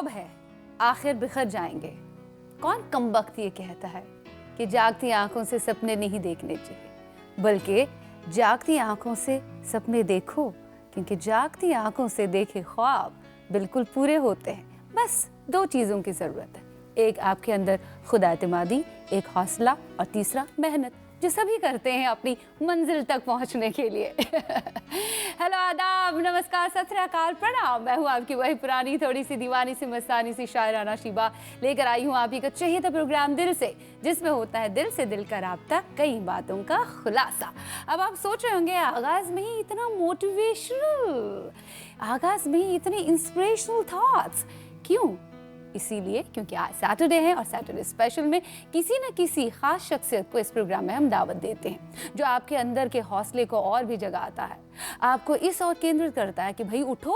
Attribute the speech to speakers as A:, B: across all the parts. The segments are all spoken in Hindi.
A: ख्वाब है आखिर बिखर जाएंगे। कौन कमबख्त ये कहता है कि जागती आंखों से सपने नहीं देखने चाहिए, बल्कि जागती आंखों से सपने देखो, क्योंकि जागती आंखों से देखे ख्वाब बिल्कुल पूरे होते हैं। बस दो चीज़ों की ज़रूरत है, एक आपके अंदर खुद एतमादी, एक हौसला, और तीसरा मेहनत, जो सभी करते हैं अपनी मंजिल तक पहुंचने के लिए। हेलो, आदाब, नमस्कार, सत श्री अकाल, प्रणाम। मैं हूं आपकी वही पुरानी थोड़ी सी दीवानी सी मस्तानी सी शायराना शीबा, लेकर आई हूं आप ही का चाहिए था प्रोग्राम दिल से, जिसमें होता है दिल से दिल का राब्ता, कई बातों का खुलासा। अब आप सोच रहे होंगे आगाज में ही इतना मोटिवेशनल, आगाज में ही इतने इंस्पिरेशनल थॉट्स क्यों? इसीलिए क्योंकि आज सैटरडे है और सैटरडे स्पेशल में किसी न किसी खास शख्सियत को इस प्रोग्राम में हम दावत देते हैं, जो आपके अंदर के हौसले को और भी जगाता है, आपको इस ओर केंद्रित करता है कि भाई उठो,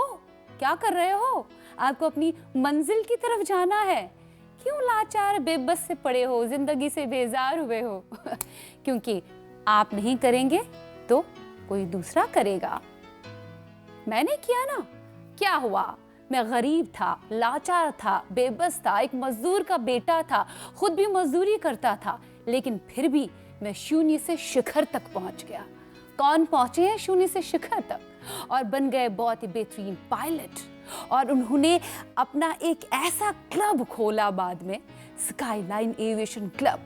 A: क्या कर रहे हो, आपको अपनी मंजिल की तरफ जाना है, क्यों लाचार बेबस से पड़े हो, जिंदगी से बेजार हुए हो। क्योंकि आप नहीं करेंगे तो कोई दूसरा करेगा। मैंने किया ना, क्या हुआ? मैं गरीब था, लाचार था, बेबस था, एक मजदूर का बेटा था, खुद भी मजदूरी करता था, लेकिन फिर भी मैं शून्य से शिखर तक पहुंच गया। कौन पहुंचे हैं शून्य से शिखर तक? और बन गए बहुत ही बेहतरीन पायलट, और उन्होंने अपना एक ऐसा क्लब खोला बाद में, स्काईलाइन एविएशन क्लब,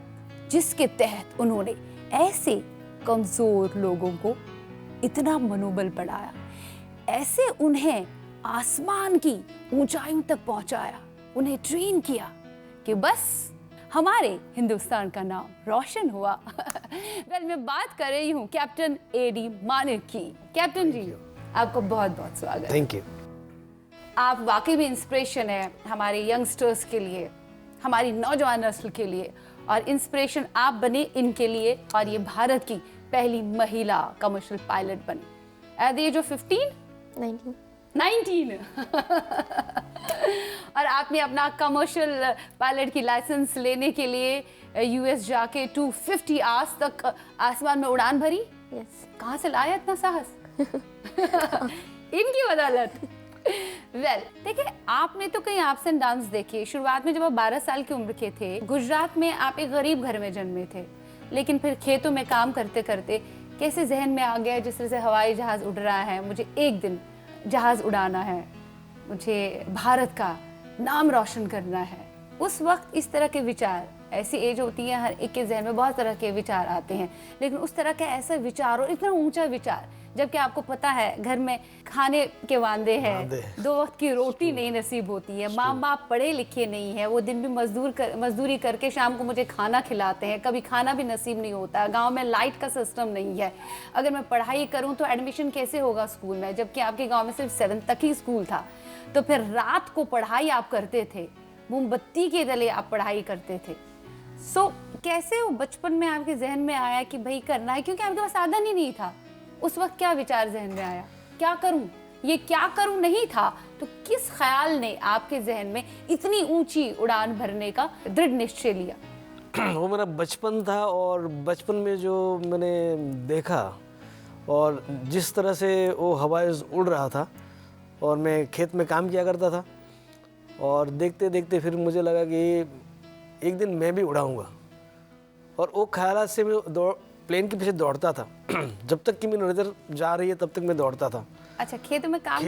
A: जिसके तहत उन्होंने ऐसे कमजोर लोगों को इतना मनोबल बढ़ाया, ऐसे उन्हें आसमान की ऊंचाइयों तक पहुंचाया, उन्हें ट्रेन किया कि बस हमारे हिंदुस्तान का नाम रोशन हुआ। वेल, मैं बात कर रही हूँ कैप्टन एडी मानिक की। कैप्टन जी, आपको बहुत बहुत स्वागत।
B: Thank you.
A: आप वाकई में इंस्पिरेशन है हमारे यंगस्टर्स के लिए, हमारी नौजवान नस्ल के लिए, और इंस्पिरेशन आप बने इनके लिए, और ये भारत की पहली महिला कमर्शियल पायलट बनी एट द एज ऑफ 19। और आपने अपना कमर्शियल पायलट की लाइसेंस लेने के लिए यूएस जाके 250 आवर्स तक आसमान में उड़ान भरी।
C: Yes.
A: कहाँ से लाया इतना साहस? इनकी बदौलत। वेल, देखिए, आपने तो कई अप्स एंड डाउन्स देखे। शुरुआत में जब आप 12 साल की उम्र के थे, गुजरात में आप एक गरीब घर में जन्मे थे, लेकिन फिर खेतों में काम करते करते कैसे जहन में आ गया, जिस तरह से हवाई जहाज उड़ रहा है, मुझे एक दिन जहाज उड़ाना है, मुझे भारत का नाम रोशन करना है। उस वक्त इस तरह के विचार, ऐसी एज होती है हर एक के जहन में बहुत तरह के विचार आते हैं, लेकिन उस तरह का ऐसा विचार और इतना ऊंचा विचार, जबकि आपको पता है घर में खाने के वांदे हैं, 2 वक्त की रोटी नहीं नसीब होती है, माँ बाप पढ़े लिखे नहीं है, वो दिन भी मजदूरी करके शाम को मुझे खाना खिलाते हैं, कभी खाना भी नसीब नहीं होता, गांव में लाइट का सिस्टम नहीं है, अगर मैं पढ़ाई करूं तो एडमिशन कैसे होगा स्कूल में, जबकि आपके गाँव में सिर्फ 7th तक ही स्कूल था। तो फिर रात को पढ़ाई आप करते थे, मोमबत्ती के तले आप पढ़ाई करते थे। कैसे वो बचपन में आपके जहन में आया कि भाई करना है, क्योंकि आपके पास साधन ही नहीं था उस वक्त? क्या विचार जहन में आया, क्या करूं, ये क्या करूं नहीं था, तो किस ख्याल ने आपके जहन में इतनी ऊंची उड़ान भरने का दृढ़ निश्चय लिया?
B: वो मेरा बचपन था, और बचपन में जो मैंने देखा और जिस तरह से वो हवाई उड़ रहा था, और मैं खेत में काम किया करता था, और देखते देखते फिर मुझे लगा कि एक दिन मैं भी उड़ाऊंगा, और वो ख्यालात से मैं प्लेन के पीछे दौड़ता था। जब तक कि मेरी नजर जा रही है तब तक मैं दौड़ता था।
A: अच्छा, खेत में काम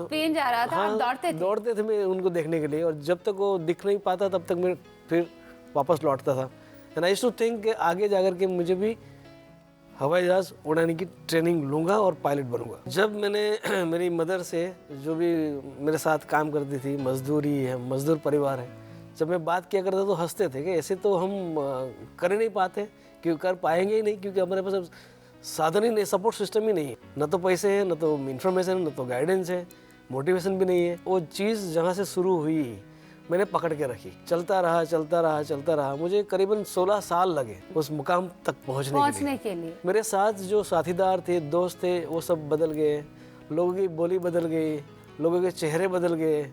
B: प्लेन
A: जा रहा था,
B: हाँ,
A: आप
B: दौड़ते थे मैं उनको देखने के लिए, और जब तक वो दिख नहीं पाता तब तक मैं फिर वापस लौटता था। And I used to think आगे जाकर के मुझे भी हवाई जहाज उड़ाने की ट्रेनिंग लूँगा और पायलट बनूंगा। जब मैंने मेरी मदर से, जो भी मेरे साथ काम करती थी, मजदूरी है, मजदूर परिवार है, जब मैं बात किया करता तो हंसते थे कि ऐसे तो हम कर ही नहीं पाते, क्योंकि कर पाएंगे ही नहीं, क्योंकि हमारे पास साधन ही नहीं, सपोर्ट सिस्टम ही नहीं है, न तो पैसे हैं, न तो इन्फॉर्मेशन, न तो गाइडेंस है, मोटिवेशन भी नहीं है। वो चीज़ जहाँ से शुरू हुई मैंने पकड़ के रखी, चलता रहा। मुझे करीबन 16 साल लगे उस मुकाम तक पहुँचने के लिए। मेरे साथ जो साथीदार थे, दोस्त थे, वो सब बदल गए, लोगों की बोली बदल गई, लोगों के चेहरे बदल गए,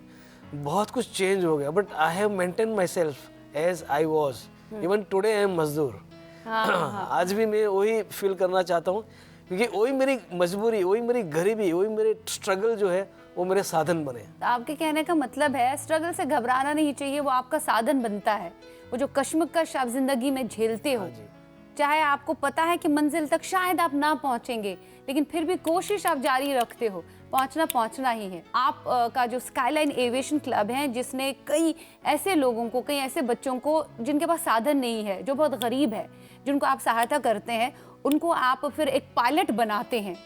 B: बहुत कुछ चेंज हो गया, but I have maintain myself as I was. Even today I am मजदूर। आज भी मैं वही फील करना चाहता हूँ क्योंकि वही मेरी मजबूरी, वही मेरी गरीबी, वही मेरे स्ट्रगल जो है वो मेरे साधन बने।
A: तो आपके कहने का मतलब है स्ट्रगल से घबराना नहीं चाहिए, वो आपका साधन बनता है। वो जो कश्मकश आप जिंदगी में झेलते हो,
B: हाँ जी।
A: चाहे आपको पता है कि मंजिल तक शायद आप ना पहुंचेंगे, लेकिन फिर भी कोशिश आप जारी रखते हो, पहुंचना ही है। आप का जो स्काईलाइन एविएशन क्लब है, जिसने कई ऐसे लोगों को, कई ऐसे बच्चों को जिनके पास साधन नहीं है, जो बहुत गरीब है, जिनको आप सहायता करते हैं, उनको आप फिर एक पायलट बनाते हैं,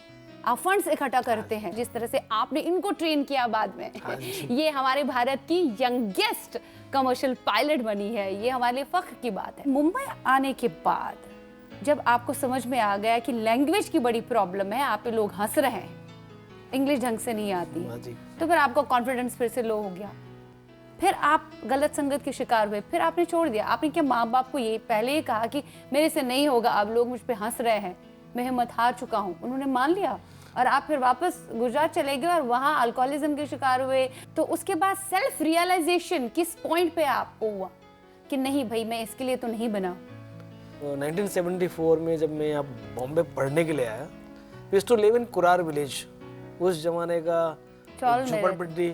A: आप फंड्स इकट्ठा करते हैं। जिस तरह से आपने इनको ट्रेन किया बाद में, ये हमारे भारत की यंगेस्ट कमर्शियल पायलट बनी है, ये हमारे लिए फख्र की बात है। मुंबई आने के बाद जब आपको समझ में आ गया कि लैंग्वेज की बड़ी प्रॉब्लम है, आप पे लोग हंस रहे हैं, इंग्लिश ढंग से नहीं आती है, तो फिर आपका कॉन्फिडेंस फिर से लो हो गया, फिर आप गलत संगत के शिकार हुए, फिर आपने छोड़ दिया। आपने क्या माँ बाप को ये पहले ही कहा कि मेरे से नहीं होगा, अब लोग मुझ पे हंस रहे हैं, मैं हिम्मत हार चुका हूँ? उन्होंने मान लिया और आप फिर वापस गुजरात चले गए और वहाँ अल्कोहलिज्म के शिकार हुए। तो उसके बाद सेल्फ रियलाइजेशन किस पॉइंट पे आपको हुआ कि नहीं भाई, मैं इसके लिए तो नहीं बना?
B: 1974 में जब मैं यहाँ बॉम्बे पढ़ने के लिए आया, used to live in Kurar village. उस जमाने का झोपड़पट्टी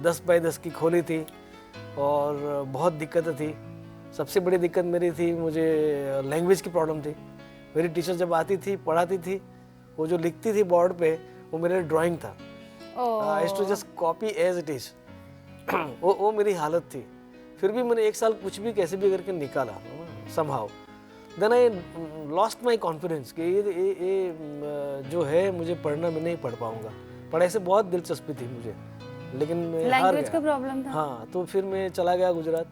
B: 10 बाय 10 की खोली थी और बहुत दिक्कतें थी। सबसे बड़ी दिक्कत मेरी थी, मुझे लैंग्वेज की प्रॉब्लम थी। मेरी टीचर जब आती थी, पढ़ाती थी, वो जो लिखती थी बोर्ड पे, वो मेरा ड्राइंग था। I used to just copy as it is. वो मेरी हालत थी। फिर भी मैंने 1 साल कुछ भी कैसे भी करके निकाला somehow. Then I lost my confidence कि ये जो है मुझे पढ़ना, मैं नहीं पढ़ पाऊंगा। पढ़ाई से बहुत दिलचस्पी थी मुझे, लेकिन मैं हार गया।
A: लैंग्वेज का प्रॉब्लम था।
B: हाँ, तो फिर मैं चला गया गुजरात।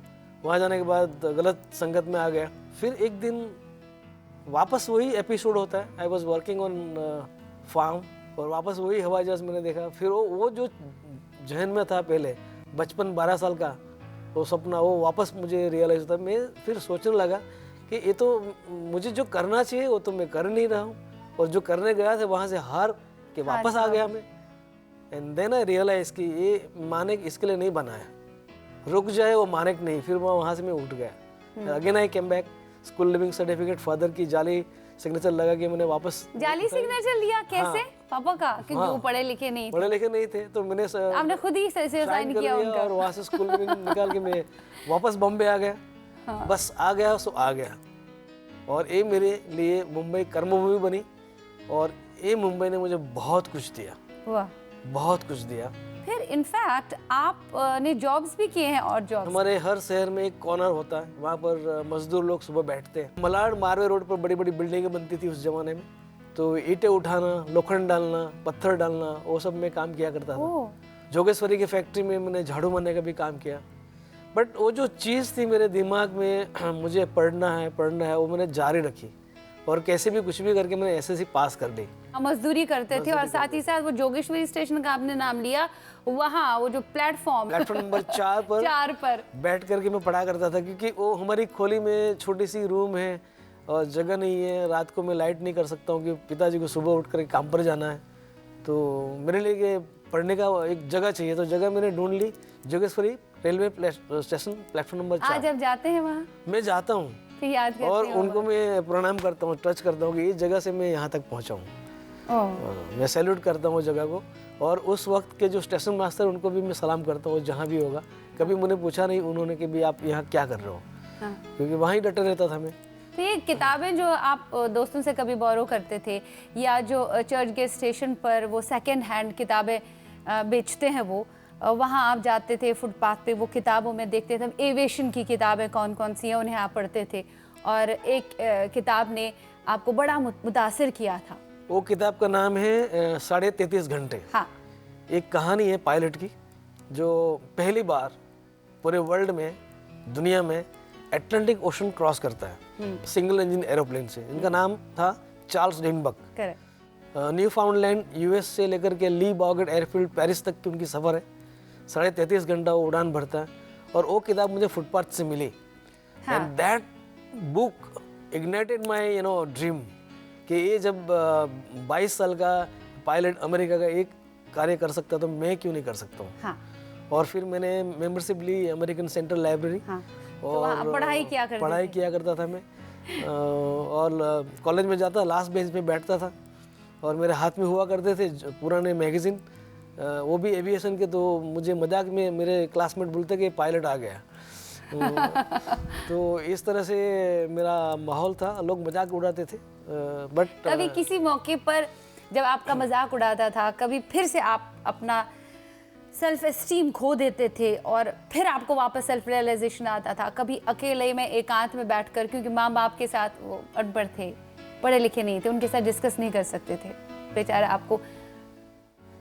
B: वहाँ जाने के बाद गलत संगत में आ गया। फिर एक दिन वापस वही एपिसोड होता है। I was working on farm और वापस वही हवाई जहाज मैंने देखा। फिर वो जो जहन में था पहले, बचपन 12 साल का वो सपना, वो वापस मुझे रियलाइज होता। मैं फिर सोचने लगा कि ये तो मुझे जो करना चाहिए वो तो मैं कर नहीं रहा हूँ, और जो करने गया था वहाँ से हार के वापस आ गया मैं। एंड देन आई रियलाइज कि ये मानिक इसके लिए नहीं बना है, रुक जाए वो मानिक नहीं। फिर वहाँ से मैं उठ गया। Again I came back, school leaving certificate father की जाली सिग्नेचर लगा के मैंने वापस
A: जाली सिग्नेचर लिया। कैसे? पापा का? क्योंकि वो पढ़े लिखे नहीं थे, तो मैंने आपने खुद ही साइन किया उनका,
B: और वहाँ से स्कूल लिविंग निकाल के मैं वापस बॉम्बे आ गया। हाँ। बस आ गया सो आ गया। और ये मेरे लिए मुंबई कर्मभूमि बनी, और ये मुंबई ने मुझे बहुत कुछ दिया। वाह, बहुत कुछ दिया।
A: फिर इनफैक्ट आपने जॉब्स भी किए हैं, और जॉब्स
B: हमारे हर शहर में एक कॉर्नर होता है, वहाँ पर मजदूर लोग सुबह बैठते हैं। मलाड मारवे रोड पर बड़ी बड़ी बिल्डिंगें बनती थी उस जमाने में, तो ईंटें उठाना, लोखंड डालना, पत्थर डालना, वो सब मैं काम किया करता था। जोगेश्वरी की फैक्ट्री में मैंने झाड़ू मारने का भी काम किया। बट वो जो चीज़ थी मेरे दिमाग में, मुझे पढ़ना है, वो मैंने जारी रखी, और कैसे भी कुछ भी करके मैंने एसएससी पास कर ली।
A: मजदूरी करते थे, और साथ ही साथ वो जोगेश्वरी स्टेशन का आपने नाम लिया, वहाँ वो जो प्लेटफॉर्म
B: नंबर 4 पर बैठ करके मैं पढ़ा करता था, क्योंकि वो हमारी खोली में छोटी सी रूम है और जगह नहीं है। रात को मैं लाइट नहीं कर सकता हूँ कि पिताजी को सुबह उठ कर काम पर जाना है, तो मेरे लिए पढ़ने का एक जगह चाहिए। तो जगह मैंने ढूंढ ली, Jogeshwari railway station, platform number 4।
A: आज आप जाते हैं वहाँ?
B: मैं जाता हूँ और उनको मैं प्रणाम करता हूँ, टच करता हूँ कि इस जगह से मैं यहाँ तक पहुँचा हूँ। मैं सैल्यूट करता हूँ जगह को, और उस वक्त के जो स्टेशन मास्टर, उनको भी मैं सलाम करता हूँ जहाँ भी होगा। कभी मुझे पूछा नहीं उन्होंने कि भी आप यहाँ क्या कर रहे हो, क्योंकि वहीं डटे रहता था मैं।
A: तो ये किताबें जो आप दोस्तों से कभी बोरो करते थे, या जो चर्च गेट स्टेशन पर वो सेकेंड हैंड किताबें बेचते हैं, वो वहाँ आप जाते थे फुटपाथ पे, वो किताबों में देखते थे एविएशन की किताबें कौन कौन सी हैं, उन्हें आप पढ़ते थे, और एक किताब ने आपको बड़ा मुतासिर किया था।
B: वो किताब का नाम है 33.5 घंटे।
A: हाँ, एक
B: कहानी है पायलट की, जो पहली बार पूरे वर्ल्ड में, दुनिया में एटलांटिक ओशन क्रॉस करता है सिंगल इंजन एरोप्लेन से। इनका नाम था चार्ल्स लिंडबर्ग। न्यू फाउंडलैंड यूएस से लेकर के ली बॉगर्ड एयरफील्ड पेरिस तक की उनकी सफ़र है। 33.5 घंटा वो उड़ान भरता है, और वो किताब मुझे फुटपाथ से मिली। And that book ignited my dream कि ये जब 22 साल का पायलट अमेरिका का एक कार्य कर सकता तो मैं क्यों नहीं कर सकता हूँ। हाँ। और फिर मैंने मेंबरशिप ली अमेरिकन सेंट्रल लाइब्रेरी। हाँ। और
A: तो पढ़ाई
B: किया करता था मैं, और कॉलेज में जाता, लास्ट बेंच पे बैठता था, और मेरे हाथ में हुआ करते थे पुराने मैगज़ीन, वो भी एविएशन के। तो मुझे मजाक में मेरे क्लासमेट बोलते कि पायलट आ गया। तो इस तरह से मेरा माहौल था, लोग मजाक उड़ाते थे। बट
A: कभी किसी मौके पर जब आपका मजाक उड़ाता था, कभी फिर से आप अपना सेल्फ एस्टीम खो देते थे और फिर आपको वापस सेल्फ रियलाइजेशन आता था? कभी अकेले में एकांत में बैठकर, क्योंकि माँ बाप के साथ वो अनपढ़ थे, पढ़े लिखे नहीं थे, उनके साथ डिस्कस नहीं कर सकते थे, बेचारा आपको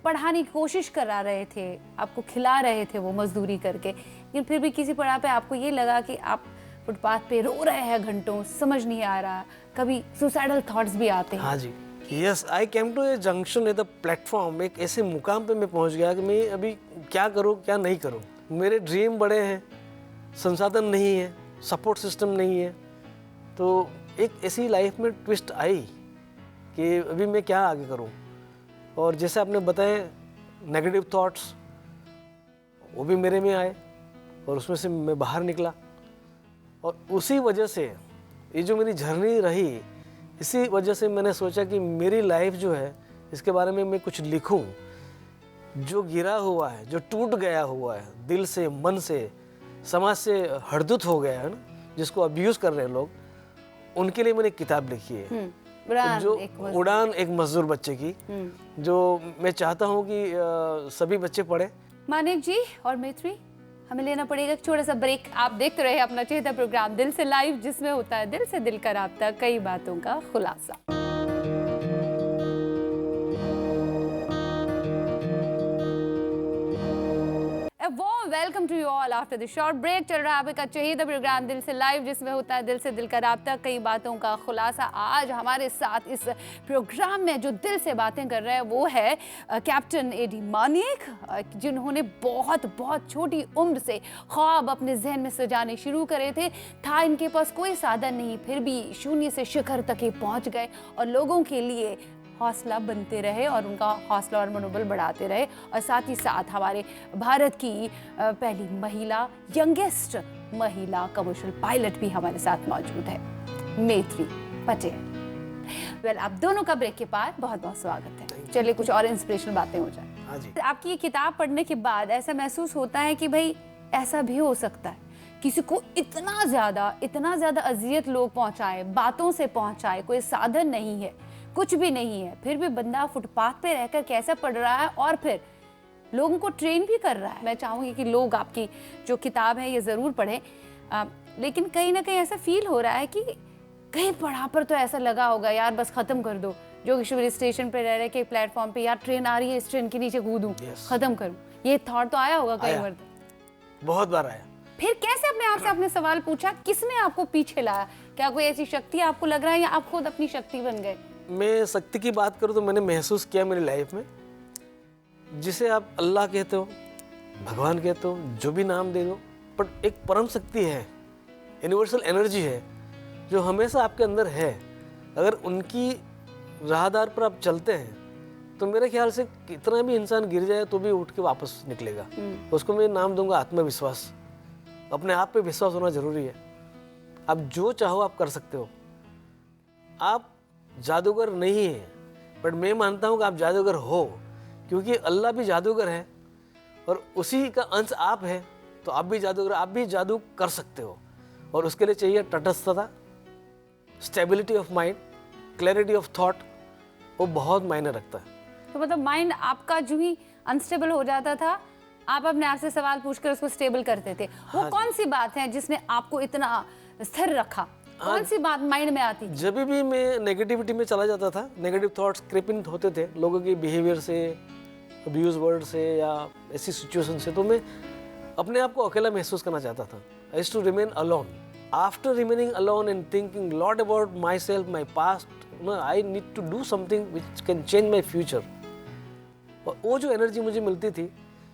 A: पढ़ाने की कोशिश करा रहे थे, आपको खिला रहे थे वो मजदूरी करके, लेकिन फिर भी किसी पड़ाव पे आपको ये लगा कि आप फुटपाथ पे रो रहे हैं घंटों, समझ नहीं आ रहा, कभी सुसाइडल थॉट्स भी आते हैं?
B: हाँ जी, yes, I came to a junction at the platform. एक ऐसे मुकाम पे मैं पहुंच गया कि मैं अभी क्या करूं क्या नहीं करूं। मेरे ड्रीम बड़े हैं, संसाधन नहीं है, सपोर्ट सिस्टम नहीं है। तो एक ऐसी लाइफ में ट्विस्ट आई कि अभी मैं क्या आगे करूं। और जैसे आपने बताया नेगेटिव थॉट्स, वो भी मेरे में आए और उसमें से मैं बाहर निकला। और उसी वजह से ये जो मेरी जर्नी रही, इसी वजह से मैंने सोचा कि मेरी लाइफ जो है इसके बारे में मैं कुछ लिखूं। जो गिरा हुआ है, जो टूट गया हुआ है दिल से, मन से, समाज से हरदुत हो गया है ना, जिसको अब्यूज़ कर रहे हैं लोग, उनके लिए मैंने किताब लिखी है। जो उड़ान एक मजदूर बच्चे की, जो मैं चाहता हूँ कि सभी बच्चे पढ़े।
A: मानिक जी और मैत्री, हमें लेना पड़ेगा एक छोटा सा ब्रेक। आप देखते रहे अपना चहेता प्रोग्राम दिल से लाइव, जिसमें होता है दिल से दिल का राब्ता, कई बातों का खुलासा। Welcome to you all after the short break. चल रहा है आपका चहेता प्रोग्राम दिल से लाइव, जिसमें होता है दिल से दिल का राब्ता, कई बातों का खुलासा। आज हमारे साथ इस प्रोग्राम में जो दिल से बातें कर रहे हैं वो है कैप्टन एडी मानिक, जिन्होंने बहुत बहुत छोटी उम्र से ख्वाब अपने जहन में सजाने शुरू करे थे। था इनके पास कोई साधन नहीं, फिर भी शून्य से शिखर तक ही पहुंच गए और लोगों के लिए हौसला बनते रहे और उनका हौसला और मनोबल बढ़ाते रहे। और साथ ही साथ हमारे भारत की पहली महिला, यंगेस्ट महिला कमर्शियल पायलट भी हमारे साथ मौजूद है, मैत्री पटेल। वेल, आप दोनों का ब्रेक के बाद बहुत बहुत स्वागत है। चलिए कुछ और इंस्पिरेशनल बातें हो जाए।
B: हाँ जी।
A: आपकी ये किताब पढ़ने के बाद ऐसा महसूस होता है कि भाई ऐसा भी हो सकता है, किसी को इतना ज्यादा अजियत लोग पहुंचाए, बातों से पहुंचाए, कोई साधन नहीं है, कुछ भी नहीं है, फिर भी बंदा फुटपाथ पे रहकर कैसे पढ़ रहा है और फिर लोगों को ट्रेन भी कर रहा है। मैं चाहूँगी कि लोग आपकी जो किताब है ये ज़रूर पढ़ें, लेकिन कहीं ना कहीं ऐसा फील हो रहा है कि कहीं पढ़ा पर तो ऐसा लगा होगा यार बस ख़त्म कर दो, जोगेश्वरी स्टेशन पे रह रहे के प्लेटफॉर्म पे, यार ट्रेन आ रही है, इस ट्रेन के नीचे कूदूं, ख़त्म करूँ, ये थॉट तो आया होगा कई बार?
B: बहुत बार आया।
A: फिर कैसे अपने आप से आपने सवाल पूछा, किसने आपको पीछे लाया? क्या कोई ऐसी शक्ति आपको लग रहा है या आप खुद अपनी शक्ति बन गए?
B: मैं शक्ति की बात करूं तो मैंने महसूस किया मेरी लाइफ में, जिसे आप अल्लाह कहते हो, भगवान कहते हो, जो भी नाम दे दो, पर एक परम शक्ति है, यूनिवर्सल एनर्जी है जो हमेशा आपके अंदर है। अगर उनकी राहदार पर आप चलते हैं तो मेरे ख्याल से कितना भी इंसान गिर जाए तो भी उठ के वापस निकलेगा। उसको मैं नाम दूंगा आत्मविश्वास। अपने आप पे विश्वास होना जरूरी है। आप जो चाहो आप कर सकते हो। आप जादूगर नहीं है, बट मैं मानता हूँ कि आप जादूगर हो, क्योंकि अल्लाह भी जादूगर है और उसी का अंश आप है, तो आप भी जादूगर, आप भी जादू कर सकते हो। और उसके लिए चाहिए तटस्थता, stability of mind, clarity of thought, वो बहुत मायने रखता है।
A: तो मतलब माइंड आपका जो ही अनस्टेबल हो जाता था, आप अपने आप से सवाल पूछकर उसको स्टेबल करते थे। वो कौन सी बात है जिसने आपको इतना स्थिर रखा? कौन सी बात माइंड में आती?
B: जब भी मैं नेगेटिविटी में चला जाता था, नेगेटिव थॉट्स क्रीप इन होते थे लोगों के बिहेवियर से, अब्यूज वर्ड से या ऐसी सिचुएशन से, तो मैं अपने आप को अकेला महसूस करना चाहता था। I used to remain alone. After remaining alone and thinking lot about myself, my past, I need to do something which can change my future. और वो जो एनर्जी मुझे मिलती थी,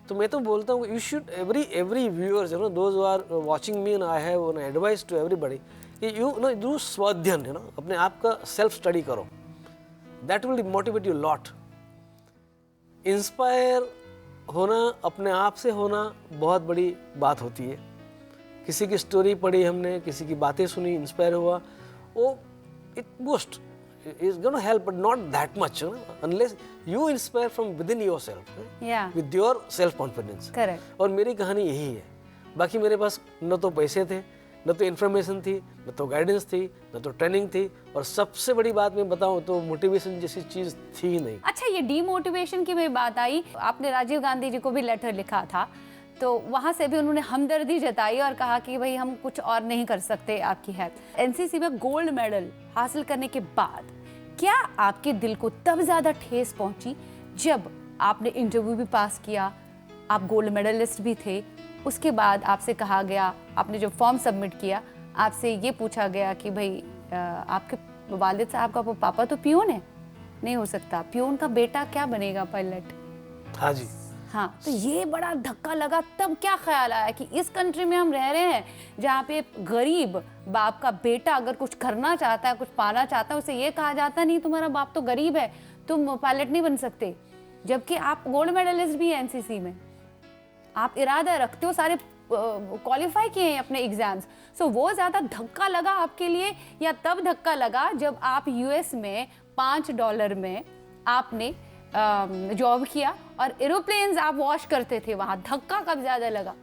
B: तो मैं तो बोलता हूँ you should every viewers, those who are watching me, and I have an advice to everybody, you do स्वाध्ययन, अपने आप का सेल्फ स्टडी करो। That will motivate you lot. Inspire होना, अपने आप से होना बहुत बड़ी बात होती है। किसी की स्टोरी पढ़ी हमने, किसी की बातें सुनी, इंस्पायर हुआ, वो it boost is going to help, but not that much, unless you inspire from within yourself,
A: Yeah.
B: with your self confidence.
A: Correct.
B: और मेरी कहानी यही है। बाकी मेरे पास न तो पैसे थे, न तो इन्फॉर्मेशन थी, न तो गाइडेंस थी, न तो ट्रेनिंग थी, और सबसे बड़ी बात मैं बताऊं तो मोटिवेशन जैसी चीज़ थी ही नहीं।
A: अच्छा, ये डीमोटिवेशन की मैं बात आई, आपने राजीव गांधी जी को भी लेटर लिखा था, तो वहाँ से भी उन्होंने हमदर्दी जताई और कहा कि भाई हम कुछ और नहीं कर सकते आपकी हेल्प। एनसीसी में गोल्ड मेडल हासिल करने के बाद क्या आपके दिल को तब ज़्यादा ठेस पहुंची जब आपने इंटरव्यू भी पास किया, आप गोल्ड मेडलिस्ट भी थे, उसके बाद आपसे कहा गया, आपने जो फॉर्म सबमिट किया, आपसे ये पूछा गया कि भाई आपके वालिद साहब का पापा तो पियून है, नहीं हो सकता, पियून का बेटा क्या बनेगा पायलट?
B: हाँ जी।
A: हाँ, तो ये बड़ा धक्का लगा। तब क्या ख्याल आया कि इस कंट्री में हम रह रहे हैं जहाँ पे गरीब बाप का बेटा अगर कुछ करना चाहता है, कुछ पाना चाहता है, उसे ये कहा जाता नहीं तुम्हारा बाप तो गरीब है, तुम पायलट नहीं बन सकते, जबकि आप गोल्ड मेडलिस्ट भी हैं एनसीसी में, आप इरादा रखते हो, सारे क्वालिफाई किए हैं अपने एग्जाम्स। सो वो ज़्यादा धक्का लगा आपके लिए, या तब धक्का लगा जब आप यूएस में $5 में आपने जॉब किया और एरोप्लेन्स आप वॉश करते थे वहाँ? धक्का कब ज़्यादा लगा?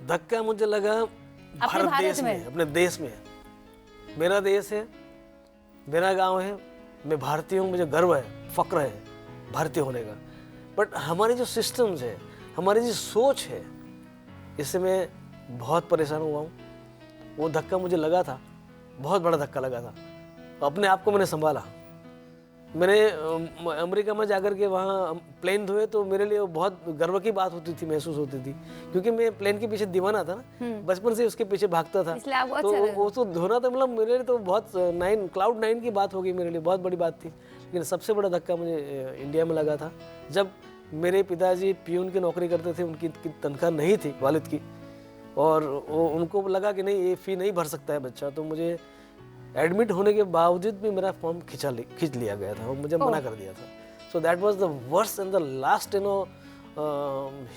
B: धक्का मुझे लगा भारत देश में, अपने देश में। मेरा देश है, मेरा गांव है, मैं भारतीय हूँ, मुझे गर्व है, फक्र है भारतीय होने का। बट हमारे जो सिस्टम्स है, हमारी जो सोच है, इससे मैं बहुत परेशान हुआ हूँ। वो धक्का मुझे लगा था, बहुत बड़ा धक्का लगा था। अपने आप को मैंने संभाला। मैंने अमेरिका में जाकर के वहाँ प्लेन धोए तो मेरे लिए वो बहुत गर्व की बात होती थी, महसूस होती थी, क्योंकि मैं प्लेन के पीछे दीवाना था ना, बचपन से उसके पीछे भागता था। तो वो तो धोना था, मतलब मेरे लिए तो बहुत क्लाउड 9 की बात हो गई, मेरे लिए बहुत बड़ी बात थी। लेकिन सबसे बड़ा धक्का मुझे इंडिया में लगा था, जब मेरे पिताजी पियून की नौकरी करते थे, उनकी तनख्वाह नहीं थी वालिद की, और उनको लगा कि नहीं ये फ़ी नहीं भर सकता है बच्चा, तो मुझे एडमिट होने के बावजूद भी मेरा फॉर्म खींच लिया गया था और मुझे मना कर दिया था। So that was the worst and the last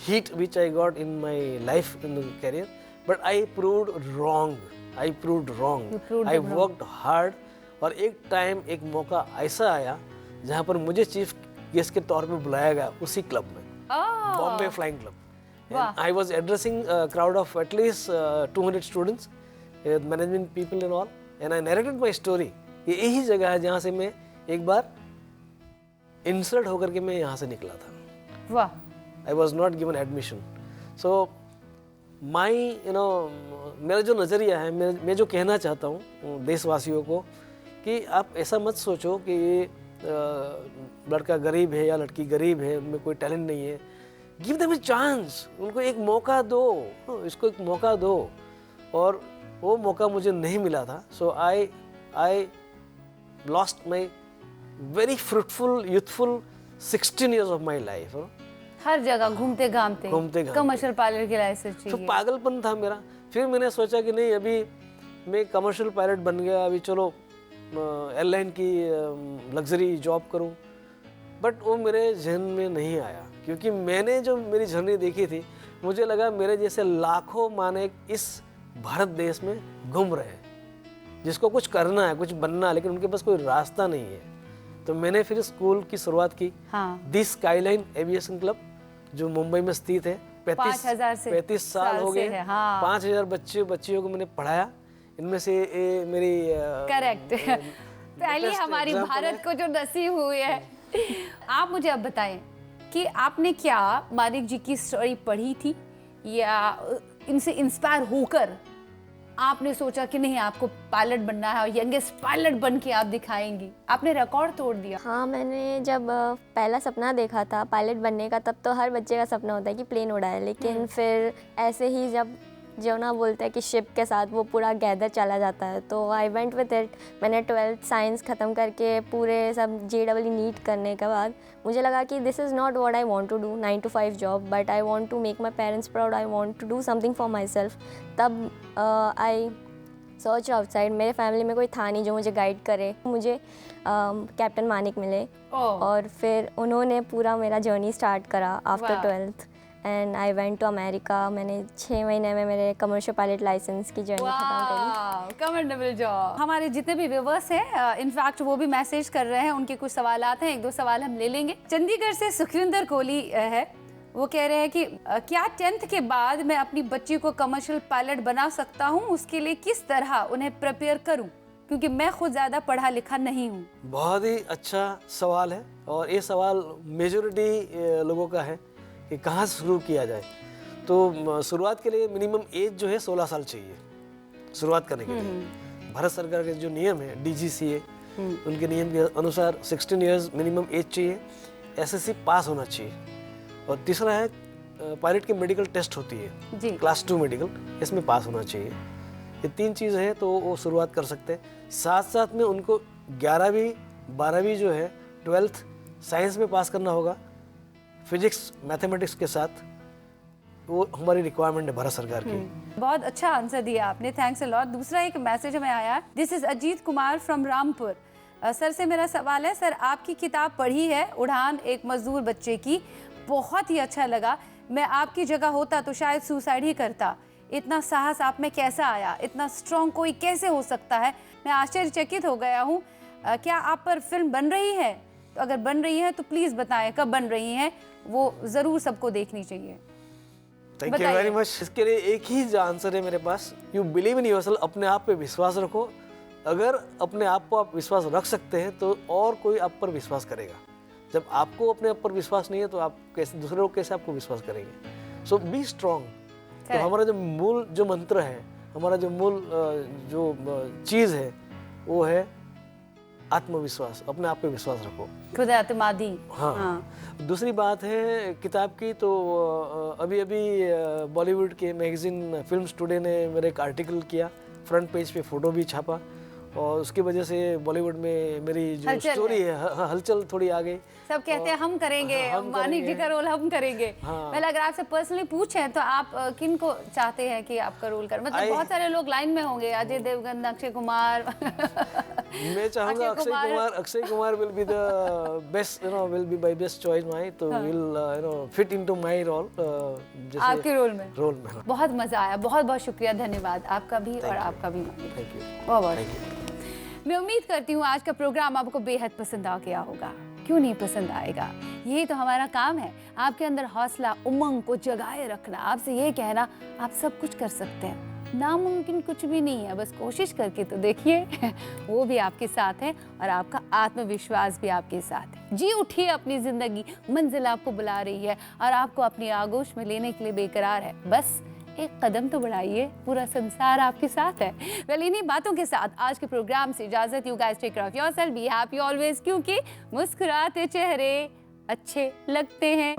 B: hit which I got in my life in career, but I proved wrong, I worked hard. और एक टाइम, एक मौका ऐसा आया जहाँ पर मुझे चीफ गेस्ट के तौर पे बुलाया गया उसी क्लब में, Bombay flying club. I was addressing crowd of at least 200 students, management people and all, and I narrated my story. ये यही जगह है जहाँ से मैं एक बार इंसल्ट होकर के मैं यहाँ से निकला था।
A: वाह।
B: I was not given admission. So my मेरा जो नज़रिया है, मैं जो कहना चाहता हूँ देशवासियों को, कि आप ऐसा मत सोचो कि ये लड़का गरीब है या लड़की गरीब है, उनमें कोई टैलेंट नहीं है। गिव देम ए चांस, उनको एक मौका दो, इसको एक मौका दो। और वो मौका मुझे नहीं मिला था। So I lost my very fruitful youthful 16 years of my life.
A: हर जगह घूमते घामते कमर्शियल पायलट की लाइसेंस चाहिए।
B: तो पागलपन था मेरा। फिर मैंने सोचा कि नहीं, अभी मैं कमर्शियल पायलट बन गया, अभी चलो एयरलाइन की लग्जरी जॉब करूं। बट वो मेरे जहन में नहीं आया, क्योंकि मैंने जो मेरी जर्नी देखी थी, मुझे लगा मेरे जैसे लाखों माने इस भारत देश में घूम रहे हैं, जिसको कुछ करना है, कुछ बनना है, लेकिन उनके पास कोई रास्ता नहीं है। तो मैंने फिर स्कूल की शुरुआत की। दी स्काईलाइन एविएशन क्लब, जो मुंबई में स्थित है। 35 साल हो गए। 5000 बच्चियों को मैंने पढ़ाया। इनमें से मेरी
A: करेक्ट पहली हमारी भारत को जो नसीब हुई है। आप मुझे अब बताएं कि आपने क्या मानिक जी की स्टोरी पढ़ी थी, या इनसे इंस्पायर होकर आपने सोचा कि नहीं आपको पायलट बनना है और यंगेस्ट पायलट बन के आप दिखाएंगी? आपने रिकॉर्ड तोड़ दिया।
C: हाँ, मैंने जब पहला सपना देखा था पायलट बनने का, तब तो हर बच्चे का सपना होता है कि प्लेन उड़ाए, लेकिन फिर ऐसे ही जब जो ना बोलते हैं कि शिप के साथ वो पूरा गैदर चला जाता है, तो आई वेंट विद इट। मैंने 12th साइंस ख़त्म करके पूरे सब JEE नीट करने के बाद मुझे लगा कि this is not what I want to do, 9 to 5 job, but I want to make my parents proud, I want to do something for myself. तब आई सर्च आउटसाइड, मेरे फैमिली में कोई था नहीं जो मुझे गाइड करे। मुझे कैप्टन मानिक मिले और फिर उन्होंने पूरा मेरा जर्नी स्टार्ट करा after 12th। And I went to America. मैंने 6 महीने में मेरे कमर्शियल पायलट लाइसेंस की जर्नी खत्म करी।
A: Commendable job. हमारे जितने भी व्यूवर्स हैं इनफैक्ट वो भी मैसेज कर रहे हैं, उनके कुछ सवालात हैं, 1-2 सवाल हम ले लेंगे। चंडीगढ़ से सुखविंदर कोहली है, वो कह रहे हैं कि क्या 10th के बाद मैं अपनी बच्ची को कमर्शियल पायलट बना सकता हूँ, उसके लिए किस तरह उन्हें प्रिपेयर करूँ, क्योंकि मैं खुद ज़्यादा पढ़ा लिखा नहीं हूँ।
B: बहुत ही अच्छा सवाल है और ये सवाल मेजोरिटी लोगों का है कि कहाँ से शुरू किया जाए। तो शुरुआत के लिए मिनिमम एज जो है 16 साल चाहिए शुरुआत करने के लिए। भारत सरकार के जो नियम है DGCA, उनके नियम के अनुसार 16 इयर्स मिनिमम एज चाहिए, SSC पास होना चाहिए। और तीसरा है पायलट की मेडिकल टेस्ट होती है
A: जी।
B: क्लास 2 मेडिकल, इसमें पास होना चाहिए। ये 3 चीज़ है तो वो शुरुआत कर सकते हैं। साथ साथ में उनको 11वीं 12वीं जो है 12th साइंस में पास करना होगा, फिजिक्स मैथमेटिक्स के साथ। वो हमारी रिक्वायरमेंट है भारत सरकार की।
A: बहुत अच्छा आंसर दिया आपने, थैंक्स अ लॉट। दूसरा एक मैसेज हमें आया, this is Ajit Kumar from Rampur. Sir से मेरा सवाल है, सर आपकी किताब पढ़ी है उड़ान एक मजदूर बच्चे की, बहुत ही अच्छा लगा। मैं आपकी जगह होता तो शायद सुसाइड ही करता। इतना साहस आप में कैसा आया, इतना स्ट्रॉन्ग कोई कैसे हो सकता है? मैं आश्चर्यचकित हो गया हूँ। क्या आप पर फिल्म बन रही है? तो अगर बन रही है तो प्लीज़ बताएं कब बन रही है, वो ज़रूर सबको देखनी चाहिए।
B: Thank you very much. इसके लिए एक ही आंसर है मेरे पास, यू बिलीव इन योरसेल्फ। अपने आप पे विश्वास रखो। अगर अपने आप को आप विश्वास रख सकते हैं तो और कोई आप पर विश्वास करेगा। जब आपको अपने आप पर विश्वास नहीं है तो आप कैसे, दूसरे लोग कैसे आपको विश्वास करेंगे? सो बी स्ट्रॉन्ग। तो हमारा जो मूल जो मंत्र है, हमारा जो मूल जो चीज़ है वो है आत्मविश्वास। अपने आप पे विश्वास रखो,
A: खुद एतमादी।
B: हाँ। दूसरी बात है किताब की, तो अभी अभी बॉलीवुड के मैगजीन फिल्म्स टुडे ने मेरे एक आर्टिकल किया, फ्रंट पेज पे फोटो भी छापा, और उसकी वजह से बॉलीवुड में मेरी जो स्टोरी है हलचल थोड़ी आ गई।
A: सब कहते हैं हम करेंगे, मानिक जी का रोल हम करेंगे। पहले अगर आपसे पर्सनली पूछें तो आप किन को चाहते हैं कि आपका रोल करें? मतलब बहुत सारे लोग लाइन में होंगे, अजय देवगन, अक्षय कुमार।
B: मैं चाहूंगा Akshay Kumar will be the best, will be my best choice my, तो will fit into my role,
A: आपके रोल में। बहुत मजा आया, बहुत बहुत शुक्रिया, धन्यवाद आपका भी और आपका भी।
B: थैंक यू,
A: बहुत बहुत। मैं उम्मीद करती हूँ आज का प्रोग्राम आपको बेहद पसंद आ गया होगा। क्यों नहीं पसंद आएगा? यही तो हमारा काम है, आपके अंदर हौसला उमंग को जगाए रखना, आपसे ये कहना आप सब कुछ कर सकते हैं, नामुमकिन कुछ भी नहीं है, बस कोशिश करके तो देखिए। वो भी आपके साथ है और आपका आत्मविश्वास भी आपके साथ है। जी उठिए अपनी जिंदगी, मंजिल आपको बुला रही है और आपको अपनी आगोश में लेने के लिए बेकरार है। बस एक कदम तो बढ़ाइए, पूरा संसार आपके साथ है। वेल, इन्हीं बातों के साथ आज के प्रोग्राम से इजाजत। You guys take care of yourself, be happy always, क्योंकि मुस्कुराते चेहरे अच्छे लगते हैं।